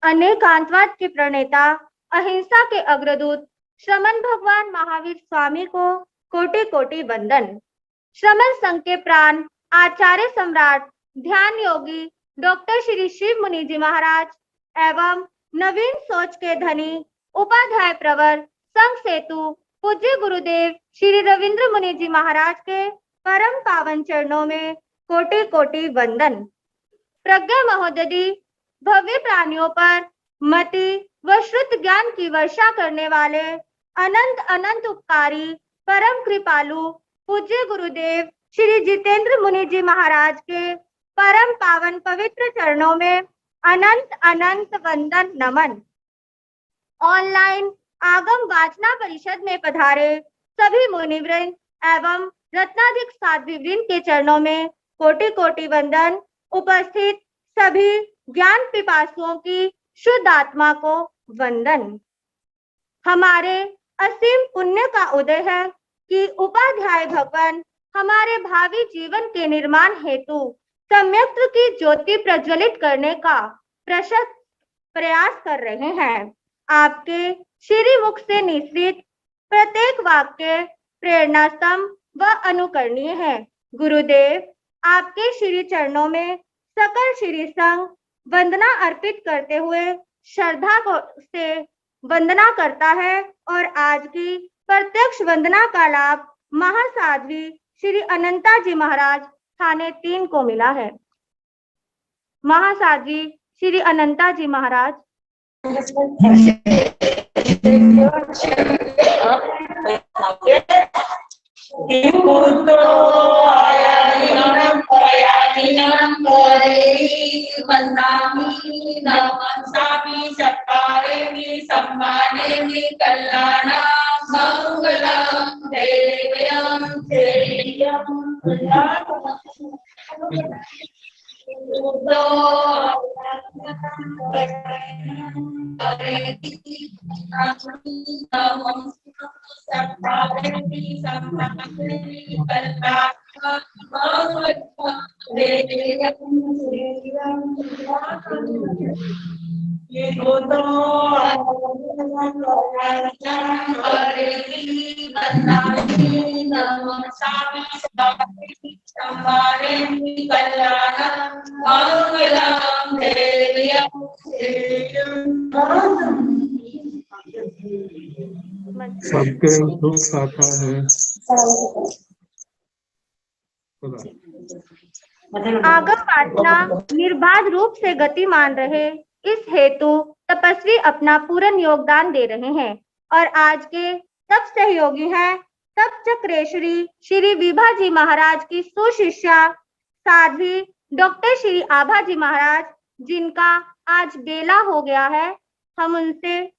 अनेकांतवाद के प्रणेता, अहिंसा के अग्रदूत श्रमण भगवान महावीर स्वामी को कोटि कोटि वंदन। श्रमण संघ के प्राण आचार्य सम्राट ध्यान योगी डॉक्टर श्री शिव मुनि जी महाराज एवं नवीन सोच के धनी उपाध्याय प्रवर संघ सेतु पूज्य गुरुदेव श्री रविंद्र मुनि जी महाराज के परम पावन चरणों में कोटि कोटि वंदन। प्रज्ञा महोदधि भव्य प्राणियों पर मति व श्रुत ज्ञान की वर्षा करने वाले अनंत अनंत उपकारी परम कृपालु पूज्य गुरुदेव श्री जितेंद्र मुनि जी महाराज के परम पावन पवित्र चरणों में अनंत अनंत वंदन नमन। ऑनलाइन आगम वाचना परिषद में पधारे सभी मुनिवृंद एवं रत्नाधिक साध्वीवृंद के चरणों में कोटि कोटि वंदन। उपस्थित सभी ज्ञान पिपासुओं की शुद्ध आत्मा को वंदन। हमारे असीम पुण्य का उदय है कि उपाध्याय भगवान हमारे भावी जीवन के निर्माण हेतु सम्यक्त्व की ज्योति प्रज्वलित करने का प्रशस्त प्रयास कर रहे हैं। आपके श्री मुख से निश्चित प्रत्येक वाक्य प्रेरणा स्तंभ व अनुकरणीय है। गुरुदेव आपके श्री चरणों में सकल श्री संघ वंदना अर्पित करते हुए श्रद्धा से वंदना करता है और आज की प्रत्यक्ष वंदना का लाभ महासाध्वी श्री अनंता जी महाराज थाने 3 को मिला है। महासाध्वी श्री अनंता जी महाराज। सबके दुख आता है। आगम वासना निर्बाध रूप से गति मान रहे, इस हेतु तपस्वी अपना पूर्ण योगदान दे रहे हैं और आज के सब सहयोगी हैं सब चक्रेश्वरी श्री विभा जी महाराज की सुशिष्या साध्वी डॉक्टर श्री आभा जी महाराज, जिनका आज बेला हो गया है। हम उनसे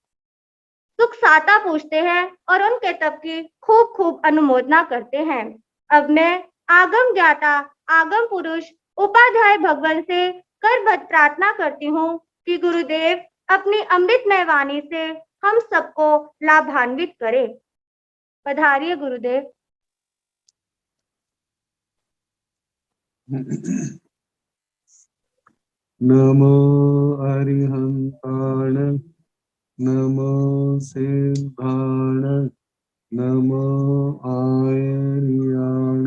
सुख साता पूछते हैं और उनके तप की खूब खूब अनुमोदना करते हैं। अब मैं आगम ज्ञाता आगम पुरुष उपाध्याय भगवान से करबद्ध प्रार्थना करती हूँ कि गुरुदेव अपनी अमृतमय वाणी से हम सबको लाभान्वित करें। पधारिए गुरुदेव। नमो अरिहंताण नमो सिद्धाण नमो आयर्याण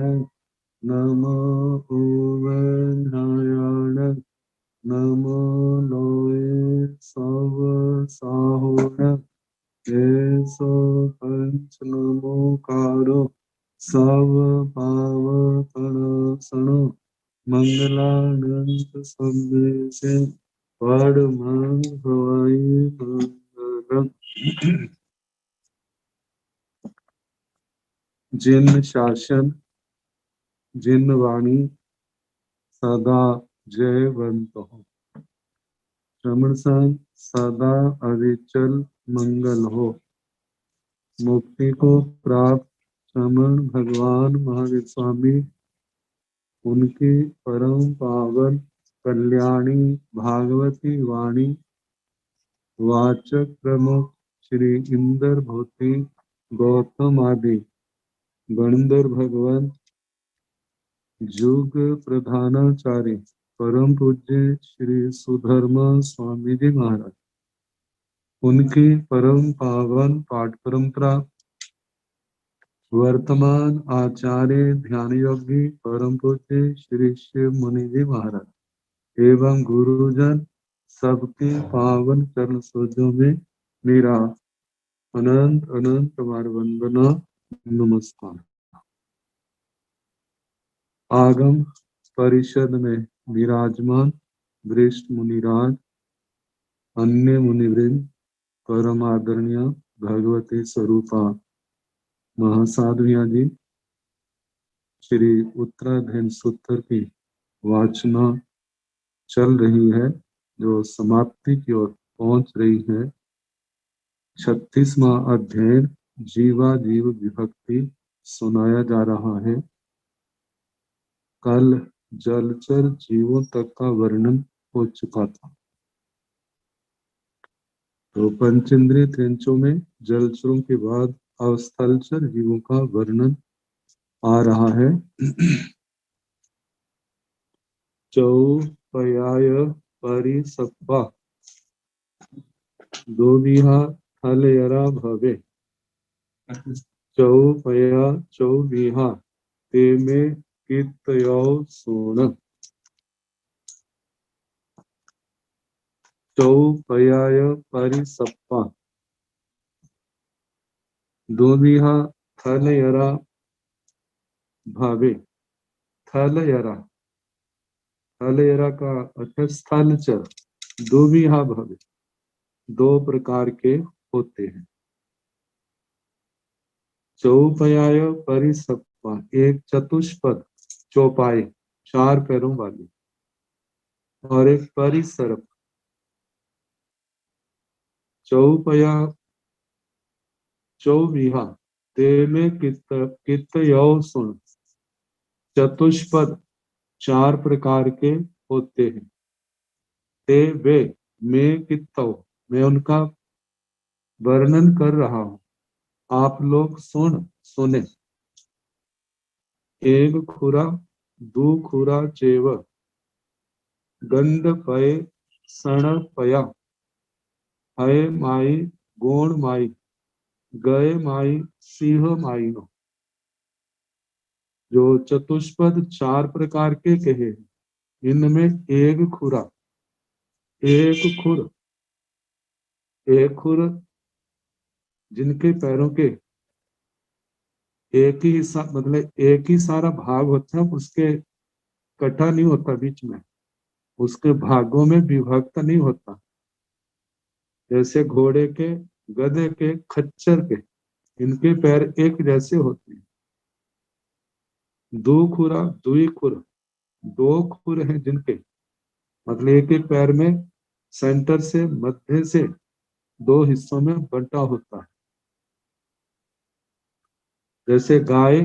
नमो उवधायाण नमो लोये सव साहोण ऐसो पंच नमोकारो सब पावपणासनो मंगलानंद संदेशे परमं भवाई मंगलम्। जिन शासन जिन वाणी सदा जयवंत हो, श्रमण संघ सदा अविचल मंगल हो। मुक्ति को प्राप्त श्रमण भगवान महावीर स्वामी, उनकी परम पावन कल्याणी भागवती वाणी वाचक प्रमुख श्री इंदर भौती गौतम आदि गणधर भगवान युग प्रधानाचार्य परम पूज्य श्री सुधर्मा स्वामी जी महाराज, उनकी परम पावन पाठ परंपरा वर्तमान आचार्य ध्यान योगी परम पूज्य श्री शिव मुनि जी महाराज एवं गुरुजन सबके पावन चरण सरोजों में मेरा अनंत अनंत बार वंदना नमस्कार। आगम परिषद में विराजमान वरिष्ठ मुनिराज, अन्य मुनिवृंद, परम आदरणीय भगवती स्वरूपा महासाधुया जी, श्री उत्तराधीन सूत्र की वाचना चल रही है जो समाप्ति की ओर पहुंच रही है। 36वां अध्ययन जीवा जीव विभक्ति सुनाया जा रहा है। कल जलचर जीवों तक का वर्णन हो चुका था। तो पंचेंद्रिय त्रिंचों में जलचरों के बाद अवस्थलचर जीवों का वर्णन आ रहा है। चौपयाय परिसप्पा दोविहा थलयरा भवे चौपया चौविहा ते में कीर्तयो सोण चौपयाय परिसप्पा दोविहा थलयरा भावे। थलयरा, थलयरा का अर्थ स्थलचर। दोविहा भवे, दो प्रकार के होते हैं। चौपयाय परिसप्पा, एक चतुष्पद चौपाई, चार पैरों वाली, और एक परिसर्प। चौपया चौविहा ते में कितयो सुन, चतुष्पद चार प्रकार के होते हैं। ते वे मैं कितो, मैं उनका वर्णन कर रहा हूं, आप लोग सुने। एक खुरा दू खुरा चेव गंध पय सण पया हय माई गोण माई गए माई सिंह माईनो। जो चतुष्पद चार प्रकार के कहे, इनमें एक खुरा, एक खुर जिनके पैरों के एक ही हिस्सा, मतलब एक ही सारा भाग होता है, उसके कटा नहीं होता बीच में, उसके भागों में विभक्त नहीं होता। जैसे घोड़े के, गधे के, खच्चर के, इनके पैर एक जैसे होते हैं। दो खुरा दुई खुर, दो खुर हैं जिनके, मतलब एक एक पैर में सेंटर से मध्य से दो हिस्सों में बंटा होता है। जैसे गाय,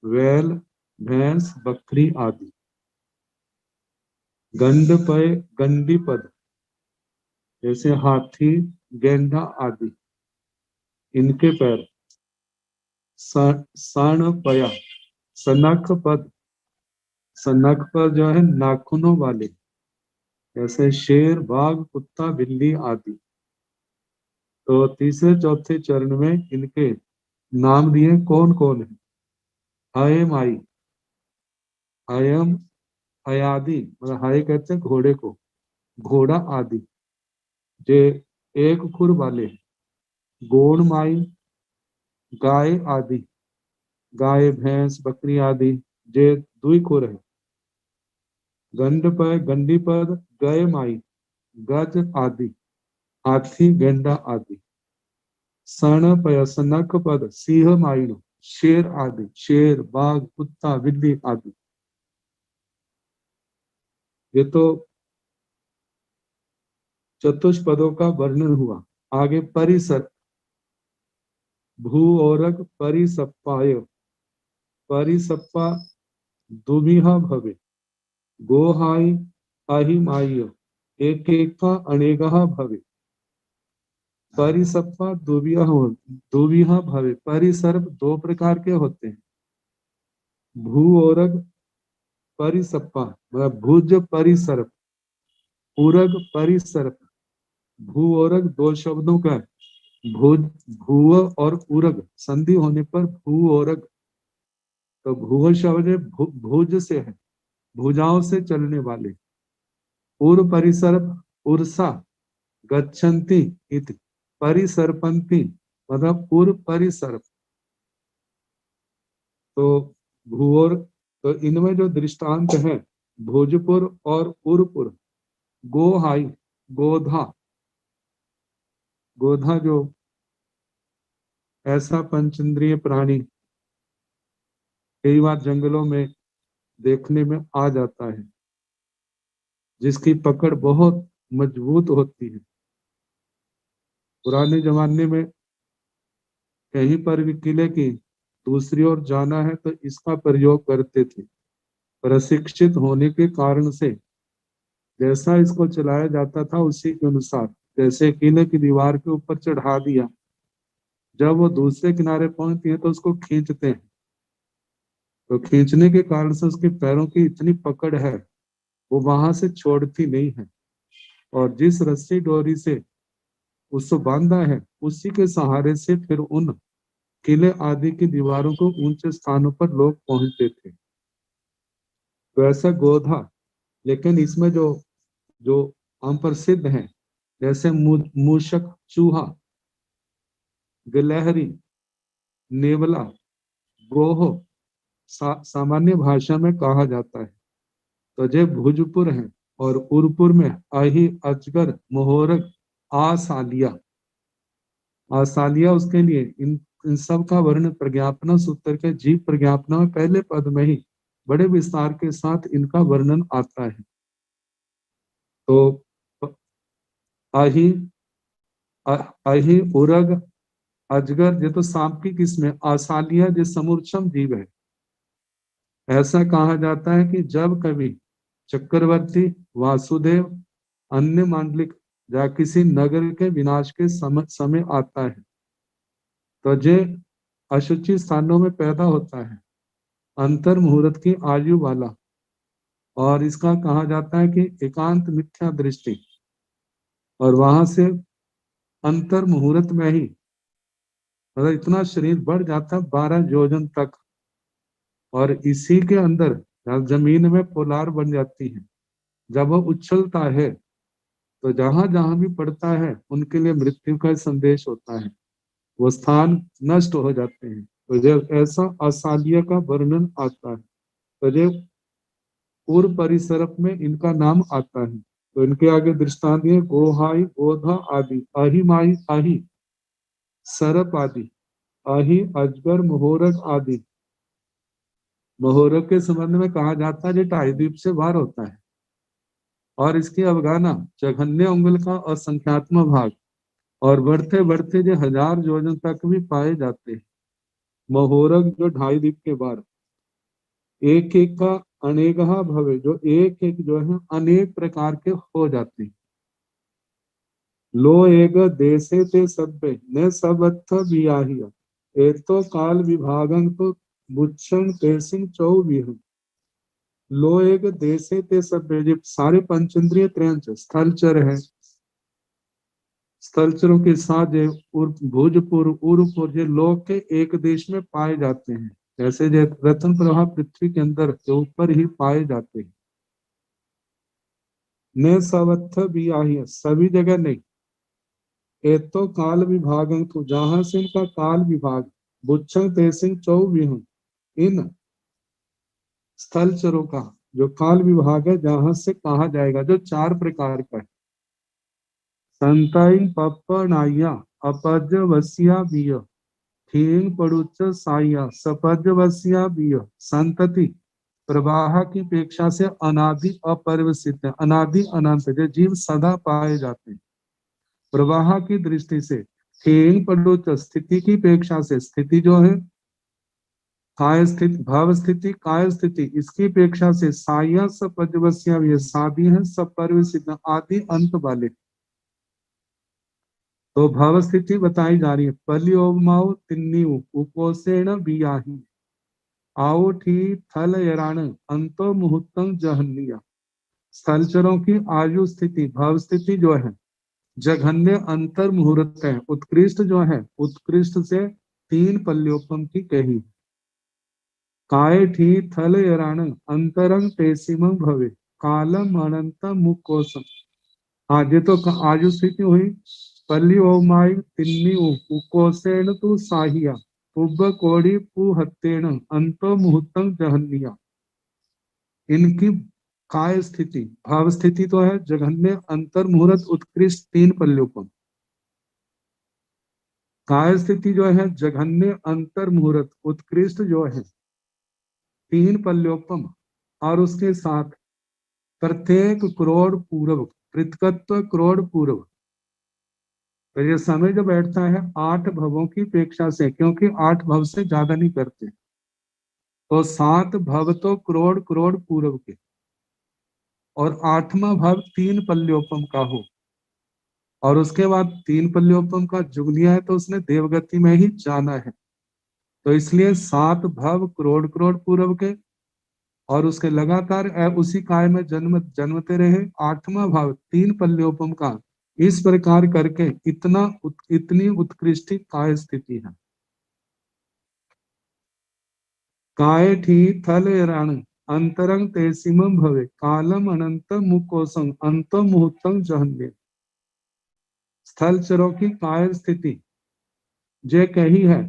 बैल, भैंस, बकरी आदि। गंडपय गंडीपद, जैसे हाथी, गेंडा आदि, इनके पैर। सणपया सनख पद, सनख पद जो है नाखूनों वाले, जैसे शेर, बाघ, कुत्ता, बिल्ली आदि। तो तीसरे चौथे चरण में इनके नाम दिए कौन कौन है। हय माई, हयम हयादि, मतलब हय कहते हैं घोड़े को, घोड़ा आदि, जे एक खुर वाले। गोण माई, गाय आदि, गाय, भैंस, बकरी आदि, जे दुई खुर है। गंडपय गंडीपद गय माई, गज आदि, हाथी, गेंडा आदि। सणपय सनख पद सिंह माईनो, शेर आदि, शेर, बाघ, कुत्ता, बिल्ली आदि। ये तो चतुष्पदों का वर्णन हुआ। आगे परिसर, भू औरग परिसप्पाय, परिसप्पा दुविहा भवे गोहाई अहिमाय एक एका अनेकहा भवे। परिसप्पा दुविहा भवे, परिसर्प दो प्रकार के होते हैं। भू औरग परिसप्पा, मतलब भुज परिसर्प, उरग परिसर्प। भू औरग दो शब्दों का भुज भूव और उरग संधि होने पर भू औरग। तो भूव शब्द भुज से है, भुजाओं से चलने वाले। उर परिसर उर्सा गच्छन्ति इति, परिसर्पन्ति मतलब उर परिसर। तो भूवर, तो इनमें जो दृष्टांत है भोजपुर और उरपुर, गोहाई गोधा, गोधा जो ऐसा पंचेंद्रिय प्राणी कई बार जंगलों में देखने में आ जाता है, जिसकी पकड़ बहुत मजबूत होती है। पुराने जमाने में कहीं पर भी किले की दूसरी ओर जाना है तो इसका प्रयोग करते थे। प्रशिक्षित होने के कारण से जैसा इसको चलाया जाता था उसी के अनुसार, जैसे किले की दीवार के ऊपर चढ़ा दिया, जब वो दूसरे किनारे पहुंचती है तो उसको खींचते हैं। तो खींचने के कारण से उसके पैरों की इतनी पकड़ है, वो वहां से छोड़ती नहीं है। और जिस रस्सी डोरी से उसको बांधा है उसी के सहारे से फिर उन किले आदि की दीवारों को ऊंचे स्थानों पर लोग पहुंचते थे। तो ऐसा गोधा, लेकिन इसमें जो जो हम प्रसिद्ध हैं, जैसे मूषक, चूहा, गिलहरी, नेवला, गोह, सामान्य भाषा में कहा जाता है। तो जे भोजपुर है और उरपुर में आही, अजगर, मोहरक, आसालिया। आसालिया उसके लिए इन सब का वर्ण प्रज्ञापना सूत्र के जीव प्रज्ञापना में पहले पद में ही बड़े विस्तार के साथ इनका वर्णन आता है। तो आही, अही, उरग, अजगर, ये तो सांप की किस्म है। आसालिया जो समूर्छम जीव है। ऐसा कहा जाता है कि जब कभी चक्रवर्ती वासुदेव अन्य मांडलिक या किसी नगर के विनाश के समय आता है तो जे अशुचि स्थानों में पैदा होता है, अंतर मुहूर्त की आयु वाला। और इसका कहा जाता है कि एकांत मिथ्या दृष्टि, और वहां से अंतर मुहूर्त में ही मतलब इतना शरीर बढ़ जाता है 12 योजन तक, और इसी के अंदर जमीन में पोलार बन जाती है। जब वो उछलता है तो जहां जहां भी पड़ता है उनके लिए मृत्यु का संदेश होता है, वो स्थान नष्ट हो जाते हैं। तो जब ऐसा असालिया का वर्णन आता है तो जब पूर्व परिसरप में इनका नाम आता है। तो इनके आगे दृष्टांत है गोहाई, गोधा आदि, अहि माही आही, सरप आदि, अहि, अजगर, मोहरक आदि। मोहरक के संबंध में कहा जाता है जो टाईद्वीप से बाहर होता है, और इसकी अवगाना जघन्य उंगल का असंख्यात्मक भाग, और बढ़ते बढ़ते जो 1000 योजन तक भी पाए जाते हैं। महोरग जो 2.5 द्वीप के बाहर, एक एक का अनेकहा भवे, जो एक एक जो है अनेक प्रकार के हो जाते हैं। लो एक देशे ते सब्बे न सबत्थ बियाहिया, एतो काल विभागं तो बुच्छं तेसिंग चौविह। लो एक देशे ते सब्बे, जो सारे पंचेंद्रिय त्रयंच स्थलचर है, स्थलचरों के साथ भोजपुर, उर्पुर, ये लोग के एक देश में पाए जाते हैं। जैसे जो रत्न प्रभा पृथ्वी के अंदर के ऊपर ही पाए जाते हैं। न सवत्थ भी आही, सभी जगह नहीं। एक तो काल विभागं तो, जहां से इनका काल विभाग, बुच्छंग तेसिंग चौविह, इन स्थलचरों का जो काल विभाग है, जहां से कहा जाएगा, जो 4 प्रकार का है। संताइन पप्पनाया अपजवस्या बिय, थींग पड़ुच साया सपजवस्या बिय, संतति प्रवाह की अपेक्षा से अनादि अपरिवर्तित है। अनादि अनंत जो जीव सदा पाए जाते हैं। प्रवाह की दृष्टि से थींग पड़ुच, स्थिति की अपेक्षा से, स्थिति जो है काय स्थिति, भाव स्थिति, काय स्थिति, इसकी अपेक्षा से साया सपजवस्या बिय, सादी है सब परिवर्तित आदि अंत वाले। तो भाव स्थिति बताई जा रही है। पलियोमाओ तिन्नीउ उपोषेण बियाही, आओ ठी थल यराण अंतो मुहूर्तम जहन्निया। स्थलचरों की आयु स्थिति, भाव स्थिति जो है जघन्य अंतर मुहूर्त है, उत्कृष्ट जो है, उत्कृष्ट से 3 पल्योपम की कही। काय ठी थल यराण अंतरंग तेसिम भवे कालम अनंत मुकोसम। आज तो आज स्थिति हुई पल्ली ओमाई तिन्नी उकोसेन तु साहिया उब कोड़ी पु हत्तेन अंतो मुहूर्तम जहन्निया। इनकी काय स्थिति, भाव स्थिति तो है जघन्य अंतर मुहूर्त उत्कृष्ट 3 पल्योपम। काय स्थिति जो है जघन्य अंतर मुहूर्त उत्कृष्ट जो है 3 पल्योपम, और उसके साथ प्रत्येक करोड़ पूर्व, पृथकत्व करोड़ पूर्व। तो ये समय जो बैठता है 8 भवों की अपेक्षा से, क्योंकि 8 भव से ज्यादा नहीं करते, तो 7 भव तो करोड़ करोड़ पूर्व के, और 8वां भव 3 पल्योपम का हो, और उसके बाद 3 पल्योपम का जुग लिया है तो उसने देवगति में ही जाना है, तो इसलिए 7 भव करोड़ करोड़ पूर्व के, और उसके लगातार उसी काय में जन्मते रहे 8वां भाव 3 पल्योपम का। इस प्रकार करके इतनी उत्कृष्ट काय स्थिति है। काय ठी थल रण अंतरंग तेसिमम भवे कालम अनंत मुकोसम अंत मुहूर्तम जहन्य। स्थल चरों की काय स्थिति जे कही है,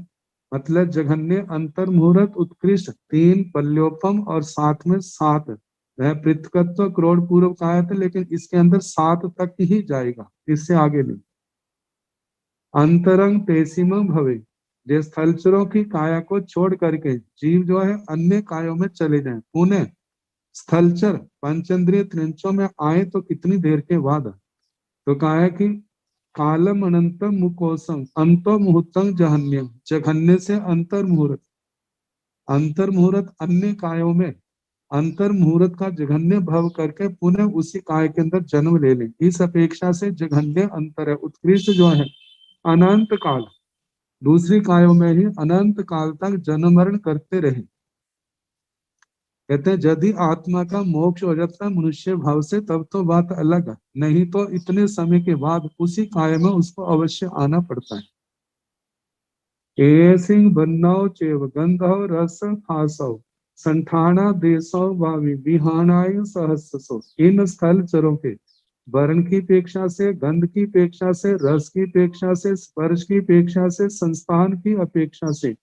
मतलब जघन्य अंतर मुहूर्त उत्कृष्ट 3 पल्योपम और साथ में 7, वह पृथकत्व करोड़ पूर्व का आया था, लेकिन इसके अंदर 7 तक ही जाएगा, इससे आगे नहीं। अंतरंग तेसिम भवे, जे स्थलचरों की काया को छोड़ करके जीव जो है अन्य कायों में चले जाएं, उन्हें स्थलचर पंचेंद्रिय त्रिंचों में आए तो कितनी देर के बाद, तो कहा है कि कालम अनंत मुकोसम अंतो मुहूर्तम जहन्यम, जघन्य से अंतर मुहूर्त, अंतर मुहूर्त अन्य कायों में अंतर मुहूर्त का जघन्य भव करके पुनः उसी काय के अंदर जन्म ले ले, इस अपेक्षा से जघन्य अंतर है, उत्कृष्ट जो है अनंत काल दूसरी कायों में ही अनंत काल तक जन्म मरण करते रहे। कहते हैं यदि आत्मा का मोक्ष हो जाता है मनुष्य भाव से तब तो बात अलग है, नहीं तो इतने समय के बाद उसी काय में उसको अवश्य आना पड़ता है। सिंह बन्नौ चेव गंधौ रस फासौ संठाना देशौ भावी बिहानाय सहस्सो। इन स्थल चरों के वर्ण की अपेक्षा से, गंध की अपेक्षा से, रस की अपेक्षा से, स्पर्श की अपेक्षा से, संस्थान की अपेक्षा से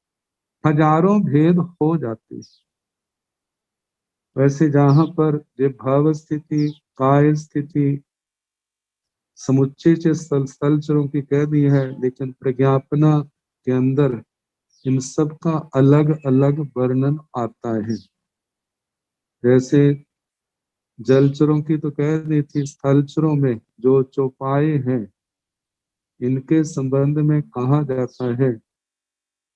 हजारों भेद हो जाते हैं। वैसे जहां पर ये भाव स्थिति, काय स्थिति, समुच्चय स्थल चरों की कह दी है, लेकिन प्रज्ञापना के अंदर इन सब का अलग अलग वर्णन आता है। जैसे जलचरों की तो कह दी थी, स्थलचरों में जो चौपाए हैं इनके संबंध में कहा जाता है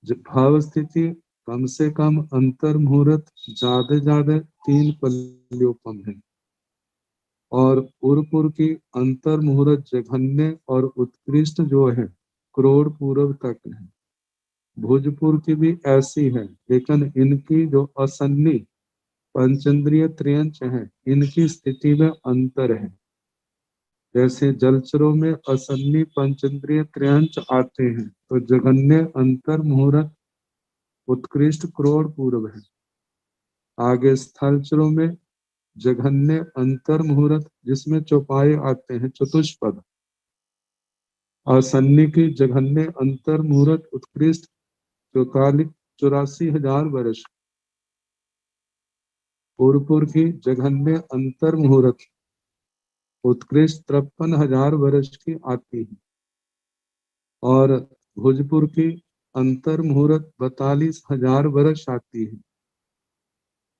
जब भाव स्थिति कम से कम अंतर मुहूर्त ज्यादा 3 पल्योपम है, और पूर्व की अंतर मुहूर्त जघन्य और उत्कृष्ट जो है करोड़ पूर्व तक है। भोजपुर की भी ऐसी है, लेकिन इनकी जो असन्नी पंचेंद्रिय त्रियंच है इनकी स्थिति में अंतर है। जैसे जलचरों में असन्नी पंचेंद्रिय त्रियंच आते हैं, तो जघन्य अंतर मुहूर्त उत्कृष्ट करोड़ पूर्व है। आगे स्थलचरों में जघन्य अंतर मुहूर्त जिसमें चौपाए आते हैं चतुष्पद, और सन्नी की जघन्य अंतर मुहूर्त उत्कृष्ट 84,000 वर्ष। पूर्वपुर की जघन्य अंतर मुहूर्त उत्कृष्ट 53,000 वर्ष की आती है, और भोजपुर की अंतर मुहूर्त 42,000 वर्ष आती है।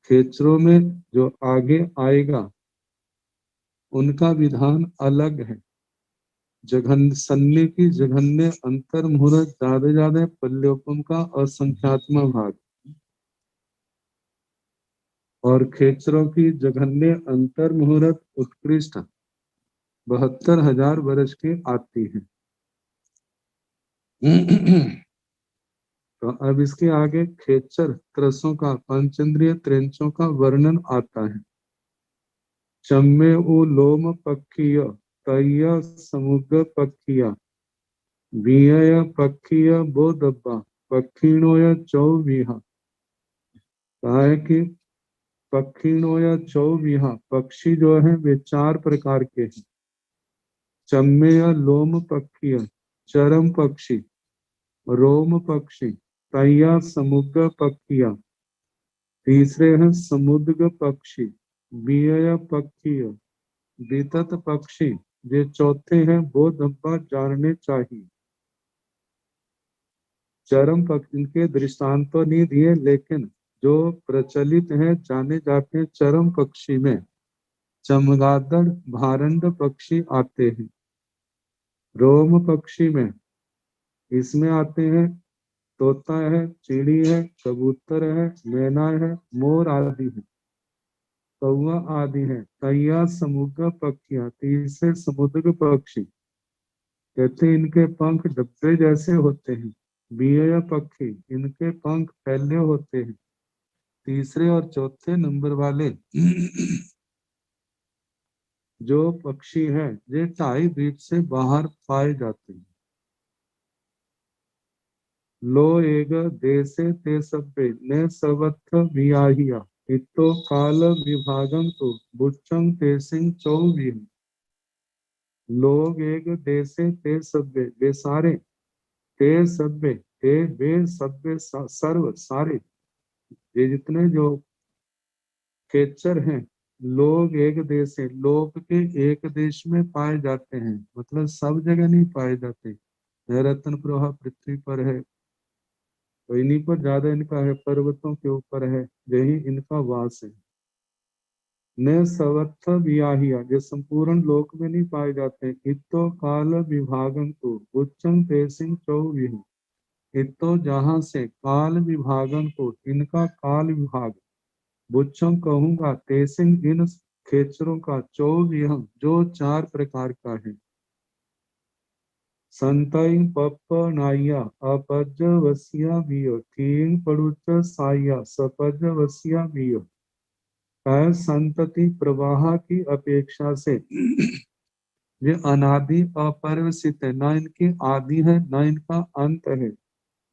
खेचरों में जो आगे आएगा उनका विधान अलग है। सन्नी की जघन्य अंतर मुहूर्त ज्यादा पल्योपम का असंख्यात्मा भाग, और खेचरों की जघन्य अंतर मुहूर्त उत्कृष्ट 72,000 वर्ष की आती है। तो अब इसके आगे खेचर त्रसों का, पंचेंद्रिय त्रेंचों का वर्णन आता है। चम्मे उ लोम पक्षीय तय्य समुद्र पक्षिया वियय पक्षीय बो दब्बा पक्षिणोय चौविहा। कहा है कि पक्षिणोय चौविहा, पक्षी जो है वे 4 प्रकार के हैं। चम्मेय लोम पक्षीय, चरम पक्षी, रोम पक्षी, तैया समुद्र पक्षिया, तीसरे हैं समुद्र पक्षी, बियय पक्षीय, वितत पक्षी, ये चौथे हैं वो धब्बा जानने चाहिए। चरम पक्षी, इनके दृष्टांत तो नहीं दिए, लेकिन जो प्रचलित है जाने जाते हैं चरम पक्षी में चमगादड़ भारंड पक्षी आते हैं। रोम पक्षी में इसमें आते हैं तोता है, चिड़ी है, कबूतर है, मैना है, मोर आदि है, कौवा आदि है। तैया समुद्र पक्षियां, तीसरे समुद्र पक्षी, कहते हैं इनके पंख डब्बे जैसे होते हैं। बियय पक्षी, इनके पंख फैले होते हैं। तीसरे और चौथे नंबर वाले जो पक्षी हैं ये 2.5 फीट से बाहर पाए जाते हैं। लो एग देसे ते सब्बे ने सवत्थ वियाहिया इतो काल विभागम तो बुच्चम ते सिंह चौवीह। लोग एक देसे ते सब्बे, वे सारे, ते सब्बे, ते वे सब्बे सर्व सारे, ये जितने जो खेचर हैं, लोग एक देश से, लोग के एक देश में पाए जाते हैं, मतलब सब जगह नहीं पाए जाते। रत्न प्रभा पृथ्वी पर है तो इन्हीं पर ज्यादा इनका है, पर्वतों के ऊपर है, यही इनका वास है। न सवत्थ वियाहिया, ये संपूर्ण लोक में नहीं पाए जाते। इतो काल विभागम तो उच्चम तेसिंग चौविह, इतो जहां से काल विभागम को, इनका काल विभाग, बुच्छम कहूंगा तेसिंग इन खेचरों का, चौविह जो 4 प्रकार का है। संतई पप्प नाइया अपज वसिया बियो तीन पड़ुच साइया सपज वसिया बियो। संतति प्रवाह की अपेक्षा से ये अनादि अपरिवर्तित है, ना इनकी आदि है ना इनका अंत है।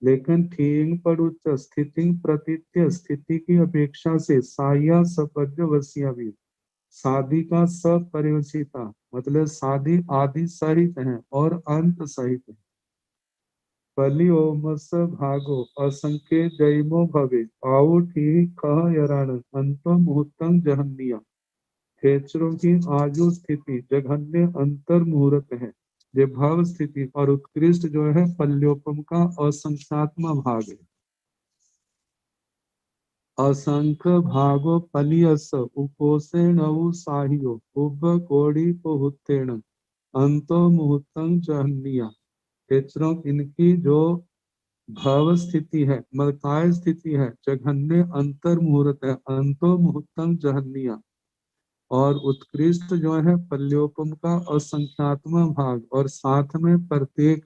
लेकिन ठीक पड़ुच स्थिति प्रतीत्य, स्थिति की अपेक्षा से साया सपज वसिया भी, सादि का सपरिवर्तिता, मतलब सादि आदि सहित है और अंत सहित है। पलिओमस भागो असंख्य जैमो भवे आओ ठीक कह यराण अंतो मुहूर्तम जहन्निया। खेचरों की आयु स्थिति जघन्य अंतर मुहूर्त है। ये भाव स्थिति और उत्कृष्ट जो है पल्योपम का असंख्यात्म भाग है। असंख्य भागो पलियस उपोषेण साहियो उब कोड़ी पोहुतेण अंतो मुहूर्तम जहन्निया। खेचरों इनकी जो भाव स्थिति है, मलकाय स्थिति है, जघन्य अंतर मुहूर्त है, अंतो मुहूर्तम जहन्निया, और उत्कृष्ट जो है पल्योपम का असंख्यात्म भाग, और साथ में प्रत्येक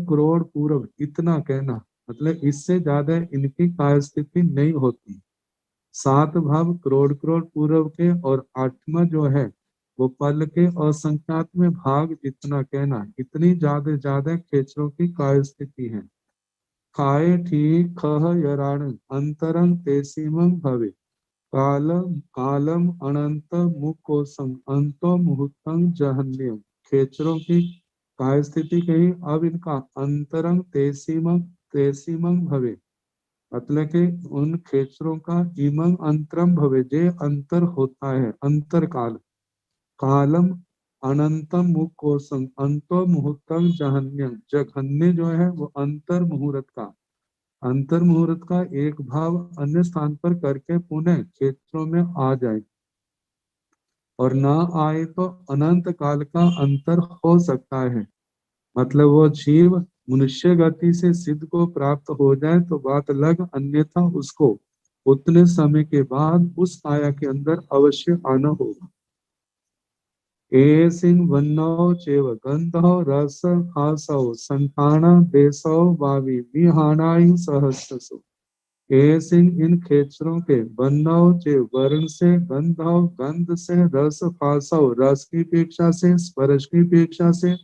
करोड़ पूर्व इतना कहना, मतलब इससे ज्यादा इनकी काय स्थिति नहीं होती। 7 भाव करोड़ करोड़ पूर्व के, और 8वां जो है वो पल के असंख्यात्म भाग जितना कहना, इतनी ज्यादा खेचरों की काय स्थिति है। काय ठीक खह यराण अंतरंग तेसीमं भवे कालम कालम अनंत मुकोसम अंतो मुहूर्तम जहन्यम। खेचरों की काय स्थिति कही, अब इनका अंतरंग तेसीमं भवे, मतलब कि उन खेचरों का इमंग अंतरम भवे, जे अंतर होता है, अंतर काल, कालम अनंतम मुकोसम अंतो मुहूर्तम जहन्यम। जघन्य जो है वो अंतर मुहूर्त का, अंतर मुहूर्त का एक भाव अन्य स्थान पर करके पुनः क्षेत्रों में आ जाए, और ना आए तो अनंत काल का अंतर हो सकता है। मतलब वो जीव मनुष्य गति से सिद्ध को प्राप्त हो जाए तो बात अलग, अन्यथा उसको उतने समय के बाद उस काया के अंदर अवश्य आना होगा। एसिंग वन्नो चेव गंधो रस खासो संतान देशो भावी विहानायु सहस्रसु। ए सिंह इन खेचरों के बनव जे वर्ण से गंधव गंध से रस फासव रस की अपेक्षा से स्पर्श की अपेक्षा से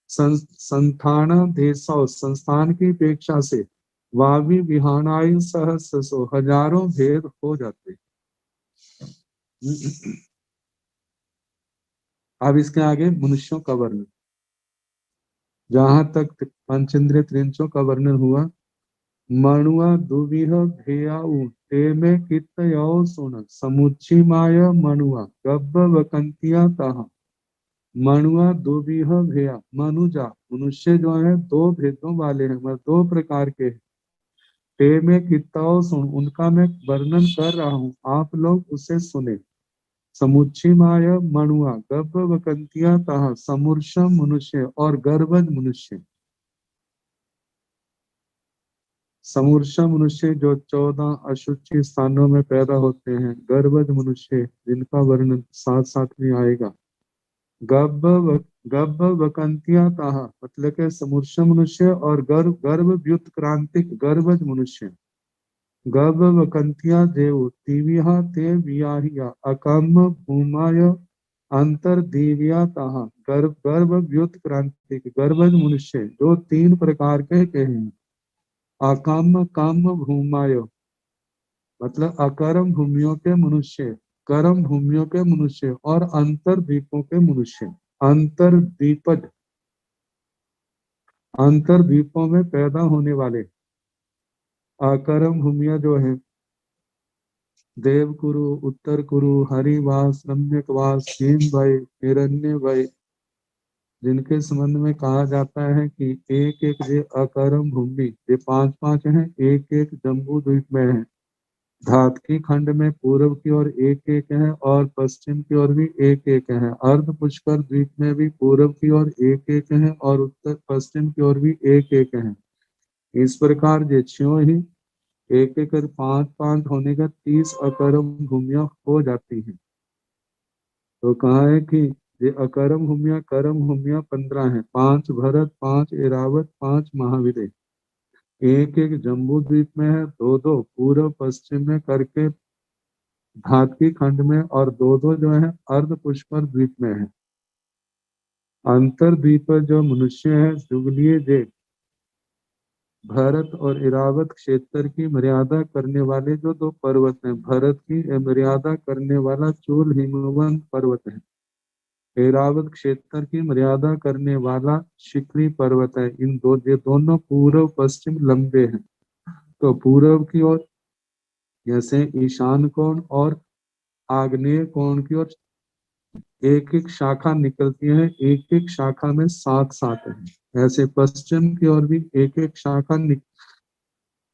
संस्थान देशव संस्थान की अपेक्षा से वावी विहानायु सहस्रसो हजारों भेद हो जाते। अब इसके आगे मनुष्यों का वर्णन, जहां तक पंचेंद्रिय त्रिंचों का वर्णन हुआ। मणुआ दुविह भेयाऊ ते में कितयो सुन समुच्ची माय मणुआ गब्ब वकंतिया तहा। मणुआ दुविह भेया मनुजा मनुष्य जो है दो भेदों वाले हैं, मतलब दो प्रकार के हैं। ते में कितयो सुन उनका मैं वर्णन कर रहा हूँ, आप लोग उसे सुने। समुच्ची माय मणुआ गब्ब वकंतिया तहा समूर्षम मनुष्य और गर्भज मनुष्य। समूर्षा मनुष्य जो 14 अशुचि स्थानों में पैदा होते हैं, गर्भज मनुष्य जिनका वर्णन साथ साथ में आएगा। गब्ब वकंतिया ताहा मतलब के समूर्षा मनुष्य और गर्भ व्युत्क्रांतिक गर्भज मनुष्य। गब्ब वकंतिया देव तिविहा ते वियाहिया अकम भूमाय अंतर दिव्या ताहा गर्भ व्युत्क्रांतिक गर्भज मनुष्य जो 3 प्रकार के हैं। अकाम काम भूमाय मतलब अकर्म भूमियों के मनुष्य, कर्म भूमियों के मनुष्य और अंतर द्वीपों के मनुष्य। अंतर द्वीपज अंतर द्वीपों में पैदा होने वाले। अकर्म भूमियां जो है देवकुरु, उत्तर कुरु, हरिवास, रम्यकवास, भय, हिरण्य भय, जिनके संबंध में कहा जाता है कि एक एक जे अकर्म भूमि ये 5-5 हैं, एक एक जम्बू द्वीप में है। धातकी खंड में पूर्व की ओर एक एक है और पश्चिम की ओर भी एक एक है। अर्ध पुष्कर द्वीप में भी पूर्व की ओर एक एक है और उत्तर पश्चिम की ओर भी एक एक है। इस प्रकार ज्यों ही एक एक 5-5 होने का 30 अकर्म भूमियां हो जाती हैं। तो कहा है कि ये अकर्म भूमियां कर्म भूमियां 15 हैं, 5 भरत, 5 एरावत, 5 महावीर, एक एक जम्बू द्वीप में है, 2-2 पूर्व पश्चिम में करके धातकी खंड में और 2-2 जो है अर्ध पुष्कर द्वीप में है। अंतर द्वीप जो मनुष्य है जुगलीय जे भरत और इरावत क्षेत्र की मर्यादा करने वाले जो 2 पर्वत हैं। भरत की मर्यादा करने वाला चूल हिमवंत पर्वत है, ऐरावत क्षेत्र की मर्यादा करने वाला शिखरी पर्वत है। इन ये दोनों पूर्व पश्चिम लंबे हैं। तो पूर्व की ओर जैसे ईशान कोण और आग्नेय कोण की ओर एक एक शाखा निकलती है, एक एक शाखा में 7-7 है। ऐसे पश्चिम की ओर भी एक एक शाखा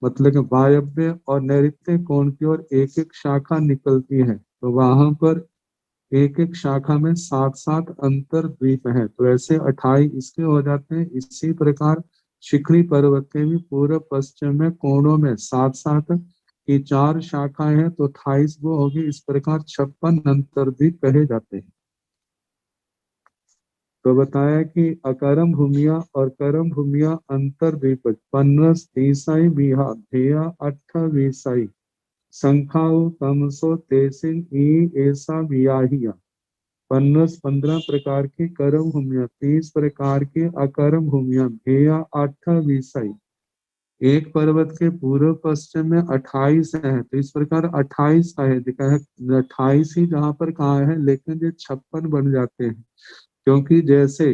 मतलब कि वायव्य और नैऋत्य कोण की ओर एक एक शाखा निकलती है। तो वहां पर एक एक शाखा में 7-7 अंतर द्वीप है। तो ऐसे 28 इसके हो जाते हैं। इसी प्रकार शिखरी पर्वत के भी पूर्व पश्चिम में कोणों में 7-7 की 4 शाखाएं हैं, तो 28 वो होगी। इस प्रकार 56 अंतर्द्वीप कहे जाते हैं। तो बताया कि अकर्म भूमिया और कर्म भूमिया अंतर्द्वीप पन्नस तीसाई बिहा धेया 28 संखाओ तमसो तेसिन ई ऐसा बियाहिया। 15 प्रकार की कर्म भूमिया, 30 प्रकार की अकर्म भूमिया, धेया 28। एक पर्वत के पूर्व पश्चिम में 28 है, तो इस प्रकार 28 का है, दिखा है 28 ही जहां पर कहा है, लेकिन ये 56 बन जाते हैं। क्योंकि जैसे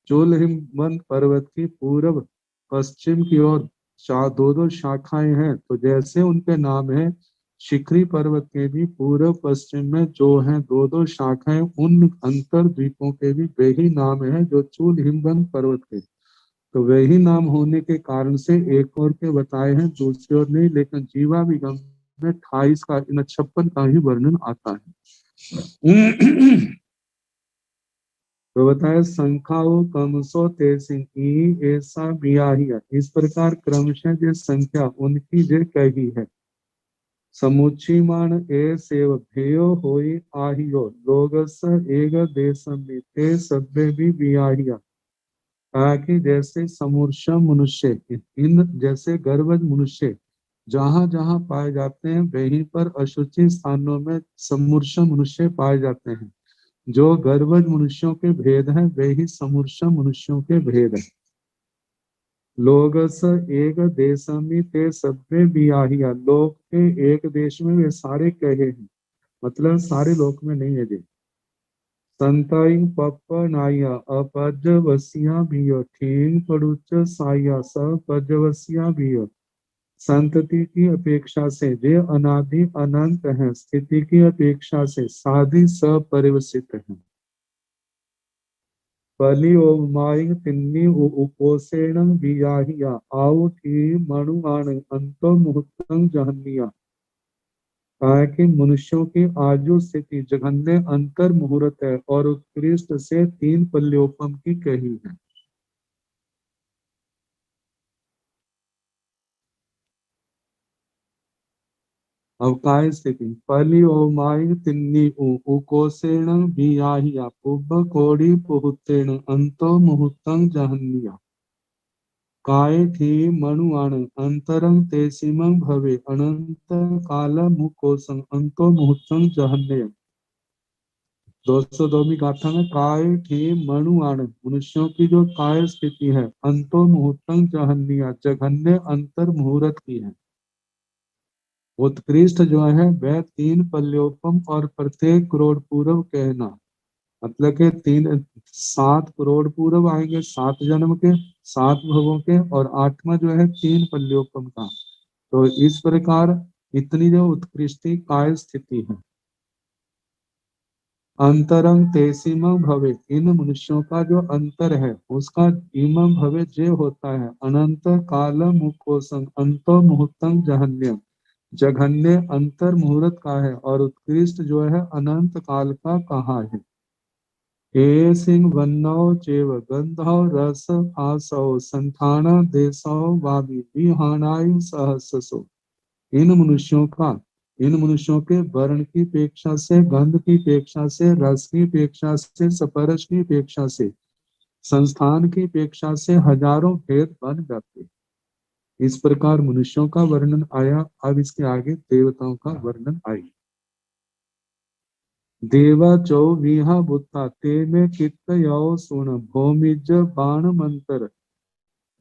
चोल हिमवंत पर्वत की पूर्व पश्चिम की ओर 2-2 शाखाएं हैं, तो जैसे उनके नाम है शिखरी पर्वत के भी पूर्व पश्चिम में जो है 2-2 शाखाएं, उन अंतर द्वीपों के भी वही नाम है जो चूल हिमवंत पर्वत के। तो वही नाम होने के कारण से एक और के बताए हैं, दूसरी ओर नहीं। लेकिन जीवा विगम में 28 का 56 का ही वर्णन आता है। तो बताया संख्याओ कमसो तेसिंग ऐसा बियाहिया। इस प्रकार क्रमशः जो संख्या उनकी जो कही है। समुच्चीमान ए सेव भेयो होई आहियो लोगस एक देशम में ते सभ्य भी बियाहिया। कहा कि जैसे समूर्षा मनुष्य इन जैसे गर्भज मनुष्य जहां जहां पाए जाते हैं वहीं पर अशुचि स्थानों में समूर्छ मनुष्य पाए जाते हैं। जो गर्वज मनुष्यों के भेद हैं वे ही समूर्छ मनुष्यों के भेद हैं। लोगस एक देशमी ते सभ्य बियाहिया, लोग के एक देश में वे सारे कहे हैं, मतलब सारे लोक में नहीं है जी। संताई पप नाया अपजवसिया बिय, ठीक पड़ुच साया सपजवसिया बिय। संतति की अपेक्षा से वे अनादि अनंत हैं, स्थिति की अपेक्षा से साधि सपरिवसित हैं। पली ओमाई तिन्नी उपोषेण बियाहिया, आउ की मणुआण अंतो मुहूर्तं जहनिया। कहा कि मनुष्यों की आयु स्थिति जघन्य अंतर मुहूर्त है और उत्कृष्ट से तीन पल्योपम की कही है। अवकाय स्थिति पली ओमाई तिन्नी उकोसेण बियाहिया, पुब कोड़ी पुहुतेण अंतो मुहूर्तं जहनिया। काय थी मणुआण अंतरंग तेसिमं भवे, अनंत काल मुकोसं अंतो मुहूर्तं जहन्य। 202वीं गाथा में काय थी मणुआण, मनुष्यों की जो काय स्थिति है, अंतो मुहूर्तं जहन्य, जघन्य अंतर मुहूर्त की है। उत्कृष्ट जो है वह तीन पल्योपम और प्रत्येक करोड़ पूर्व कहना, मतलब के 7 करोड़ पूर्व आएंगे 7 जन्म के, 7 भवों के, और 8वां जो है 3 पल्योपम का। तो इस प्रकार इतनी जो उत्कृष्ट काय स्थिति है। अंतरंग तेसीम भवे, इन मनुष्यों का जो अंतर है उसका इमं भवे जे होता है, अनंत काल मुकोसंग अंतो मुहूर्तंग जहन्यम, जघन्य अंतर मुहूर्त का है, और उत्कृष्ट जो है अनंत काल का कहा है। हे सिंह वन्नौ चेव गंधौ रस आसौ, संथान देशौ वाबी विहानायु सहससो। इन मनुष्यों का, इन मनुष्यों के वर्ण की अपेक्षा से, गंध की अपेक्षा से, रस की अपेक्षा से, स्पर्श की अपेक्षा से, संस्थान की अपेक्षा से हजारों भेद बन जाते। इस प्रकार मनुष्यों का वर्णन आया। अब इसके आगे देवताओं का वर्णन आएगा। देवा चौ विहा बुत्ता ते में कित यो सुन, भौमिज बाण मंत्र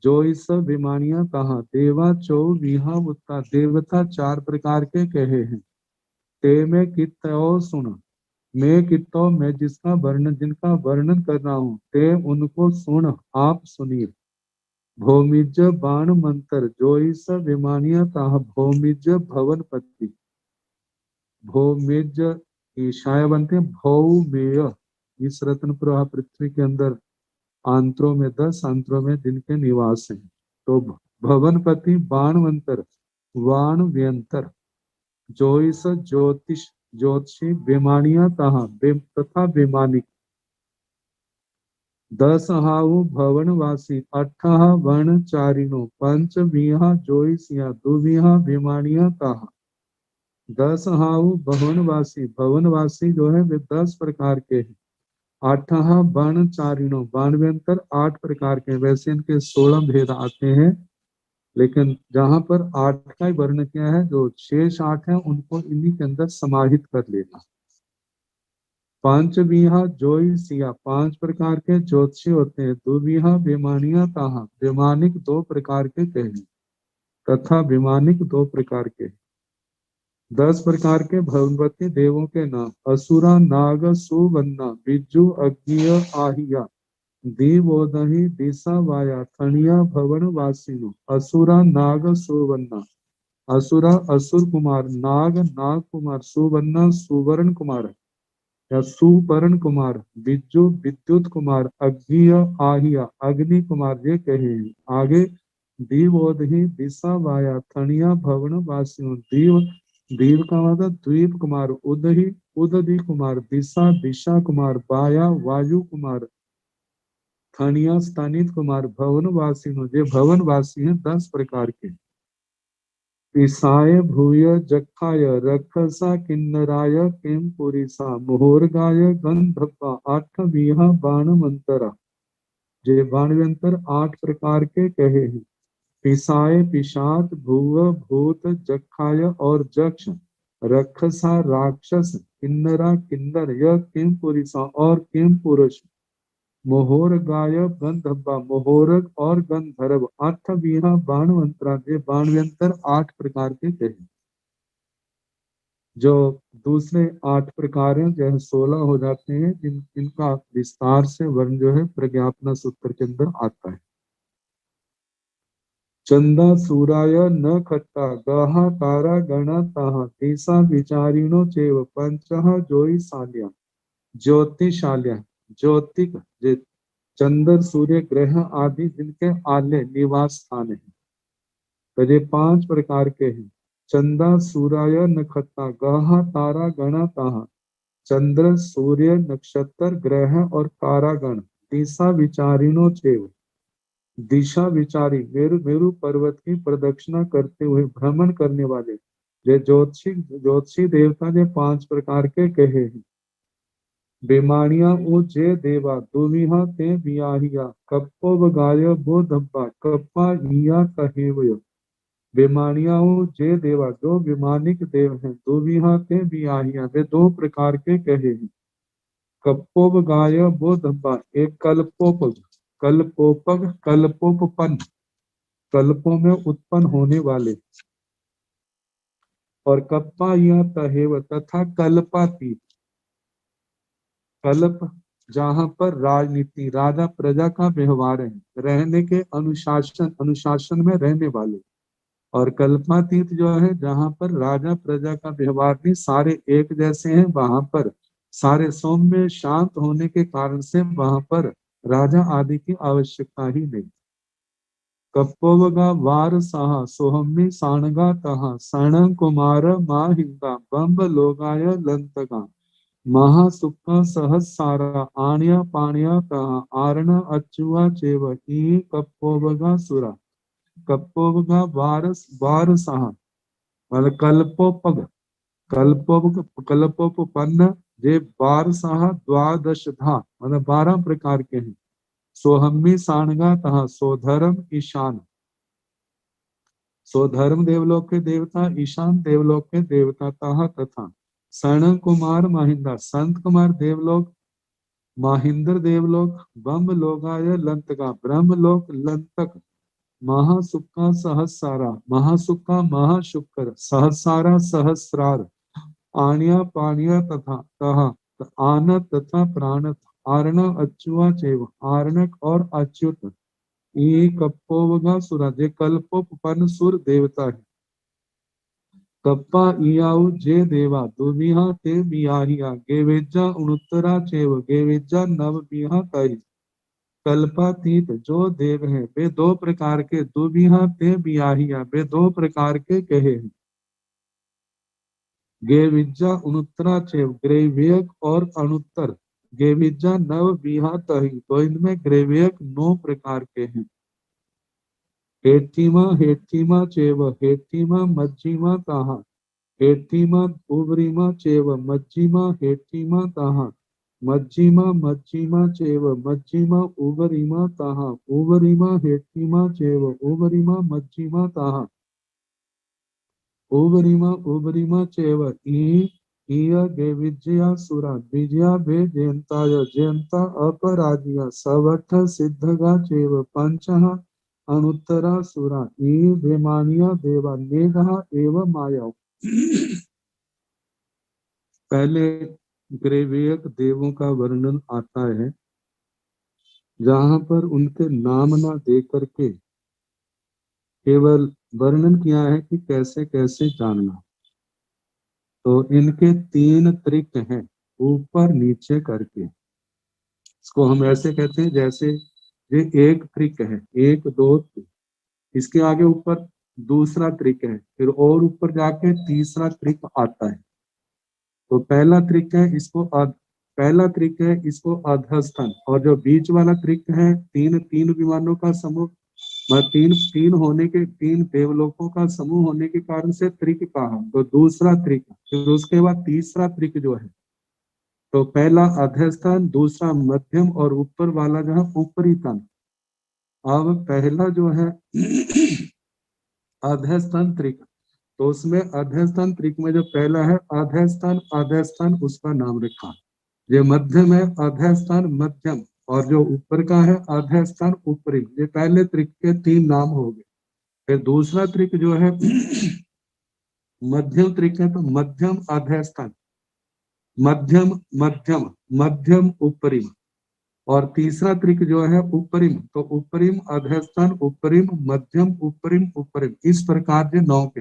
जो इस विमानिया कहा। देवा चौ विहा बुत्ता, देवता 4 प्रकार के कहे हैं। ते में कित यो सुन, मैं कितो, मैं जिसका वर्णन, जिनका वर्णन कर रहा हूँ, ते उनको सुन, आप सुनिए। भौमिज बाण मंत्र जो इस विमानिया कहा। भौमिज भवनपति, भौमिज ईशाय बनते हैं भौमेय। इस रत्न प्रभा पृथ्वी के अंदर आंतरों में 10, अंतरों में जिनके निवास हैं। तो भवनपति बाणवंतर, वाण व्यंतर जो इस ज्योतिष ज्योतिषी बेमानिया कहा, तथा बेमानिक। 10 हाउ भवनवासी, 8 वर्णचारिणो, पंच विहा जोईसिया, दुविहा बेमानिया कहा। 10 हाउ भवनवासी, भवनवासी जो है वे 10 प्रकार के हैं। 8 वर्णचारिणो, बाणव्यंतर 8 प्रकार के हैं। वैसे इनके 16 भेद आते हैं, लेकिन जहां पर 8 का ही वर्ण किया है, जो शेष 8 है उनको इन्हीं के अंदर समाहित कर लेना। पंचविहा ज्योतिषिया, 5 प्रकार के ज्योतिषी होते हैं। दुविहा बेमानिया कहा, बेमानिक 2 प्रकार के कहे, तथा बेमानिक 2 प्रकार के। 10 प्रकार के भगवती देवों के नाम। असुरा नाग सुवन्ना, बिज्जू अज्ञेय आहिया, दीवोदही दिशा वाया, थनिया भवन वासिनो। असुरा नाग सुवन्ना, असुरा असुर कुमार, नाग नाग कुमार, सुवन्ना सुवर्ण कुमार या सुपर्ण कुमार, बिज्जू विद्युत कुमार, अज्ञेय आहिया अग्नि कुमार, ये कहे। आगे दीवोदही दिशा वाया, थनिया भवन वासियों। दीव, दीव का मतलब द्वीप कुमार, उदही उदधि कुमार, दिशा दिशा कुमार, वाया वायु कुमार, थनिया स्थानित कुमार, भवन वासी, ये भवन वासी हैं 10 प्रकार के। ईसाय भूय जखाय रखसा किन्नराय किम पुरीसा, मोहरगाय गंधप्पा 8 विहा बाण मंतरा। जे बाणव्यंतर 8 प्रकार के कहे हैं। पिसाए पिशाच भूव भूत जखाय और जक्ष रक्षसा राक्षस किन्नरा किन्नर यह किम पुरुषा और किम पुरुष मोहोर गाय गंधब्बा मोहोरक और गंधर्व अर्थ बीहा बाणवंतरा ये बाणव्यंतर 8 प्रकार के थे। जो दूसरे 8 प्रकार हैं जो 16 हो जाते हैं, इनका विस्तार से वर्ण जो है प्रज्ञापना सूत्र के अंदर आता है। चंदा सूराय न खट्टा गहा तारा गणा ताहा तीसा विचारिणो चेव पंचह जोई साल्या ज्योतिशाल्या ज्योतिक जे चंद्र सूर्य ग्रह आदि जिनके आले निवास स्थान है। तो ये 5 प्रकार के हैं। चंदा सूराय नखत्ता गहा तारा गणा ताहा चंद्र सूर्य नक्षत्र ग्रह और तारागण दिशा विचारिणो चेव दिशा विचारी मेरु मेरु पर्वत की प्रदक्षिणा करते हुए भ्रमण करने वाले ये ज्योतिषी देवता ने 5 प्रकार के कहे हैं। बेमानिया ओ जे देवा दुविहा ते बियाहिया कप्पो बगाय बो धब्बा कप्पा इया कहेवयो बेमानिया ओ जे देवा जो विमानिक देव हैं दुविहा ते बियाहिया वे 2 प्रकार के कहे हैं। कप्पोब गाय बो धब्बा एक कल्पोपग कल्पोपग कल्पोपपन कल्पों में उत्पन्न होने वाले और कप्पा यह तहेव तथा कल्पातीत कल्प जहां पर राजनीति राजा प्रजा का व्यवहार है रहने के अनुशासन में रहने वाले और कल्पातीत जो है जहां पर राजा प्रजा का व्यवहार नहीं सारे एक जैसे हैं वहां पर सारे सौम्य शांत होने के कारण से वहां पर राजा आदि की आवश्यकता ही नहीं। कप्पोवगा वार सहा सोहम्मी साणगा तहा सण कुमार माहिंदा बंब लोगाय लंतगा महासुक्का सहसारा आण्या पाण्या तहा आरण अच्युआ चेव ही कप्पोवगा सुरा कप्पोवगा वार सहा मतलब कल्पोपग कल्पोपन्न जे बार सहा द्वादश धा मतलब 12 प्रकार के हैं। सोहम्मी साणगा तहा सोधर्म ईशान सोधर्म देवलोक के देवता ईशान देवलोक के देवता तहा तथा सण कुमार महिंदा संत कुमार देवलोक महिंद्र देवलोक बम लोगाय लंतका ब्रह्मलोक लंतक महासुक्का सहस्रारा महासुक्का महाशुक्र सहस्रारा सहस्रार आण्या पाण्या तथा तहा आन तथा प्राणत आरण अच्युआ चेव आरणक और अच्युत ये कप्पोवगा सुरा जे कल्पोपन सुर देवता है। कप्पा इयाऊ जे देवा दुबिहा ते बियाहिया गेवेजा उनुत्तरा चेव गेवेजा नव बिहा कही कल्पातीत जो देव हैं वे 2 प्रकार के दुबिहा ते बियाहिया वे 2 प्रकार के कहे हैं। गेविजा उनुत्तरा चेव ग्रेवियक और अनुत्तर गेविजा नव बिहा तही तो इनमें ग्रेवियक 9 प्रकार के हैं। हेठीमा चेव हेठीमा मज्जिमा ताहा हेठीमा उबरीमा चेव मज्जिमा हेठीमा ताहा मज्जिमा चेव मज्जिमा उबरीमा ताहा उबरीमा हेठीमा चेव उबरीमा मज्जिमा ताहा उबरीमा चेव इय गे विजया सुरा विजया बे जयंताय जयंता अपराजिया सवठ सिद्धगा चेव पंचः अनुत्तरा सुरा ई बेमानिया देवा नेगहा एव माया। पहले ग्रेवियक देवों का वर्णन आता है जहां पर उनके नाम ना दे करके केवल वर्णन किया है कि कैसे कैसे जानना। तो इनके 3 त्रिक हैं ऊपर नीचे करके इसको हम ऐसे कहते हैं जैसे ये एक त्रिक है 1 2 3 इसके आगे ऊपर दूसरा त्रिक है फिर और ऊपर जाके तीसरा त्रिक आता है। तो पहला त्रिक है इसको अधस्थन और जो बीच वाला त्रिक है तीन विमानों का समूह तीन होने के 3 देवलोकों का समूह होने के कारण से त्रिक कहा। तो दूसरा त्रिक फिर उसके बाद तीसरा त्रिक जो है तो पहला अधस्थान दूसरा मध्यम और ऊपर वाला जो है ऊपरी तन। अब पहला जो है अधस्तन त्रिक, तो उसमें अधस्तन त्रिक में जो पहला है अधस्तन उसका नाम रखा। ये मध्यम है अधस्तन मध्यम, और जो ऊपर का है अधस्तन ऊपरी। ये पहले त्रिक के 3 नाम हो गए। फिर दूसरा त्रिक जो है मध्यम त्रिक है, तो मध्यम अधस्तन, मध्यम मध्यम मध्यम उपरिम। और तीसरा त्रिक जो है उपरिम, तो उपरिम अधस्तन उपरिम मध्यम उपरिम उपरिम। इस प्रकार के 9 के।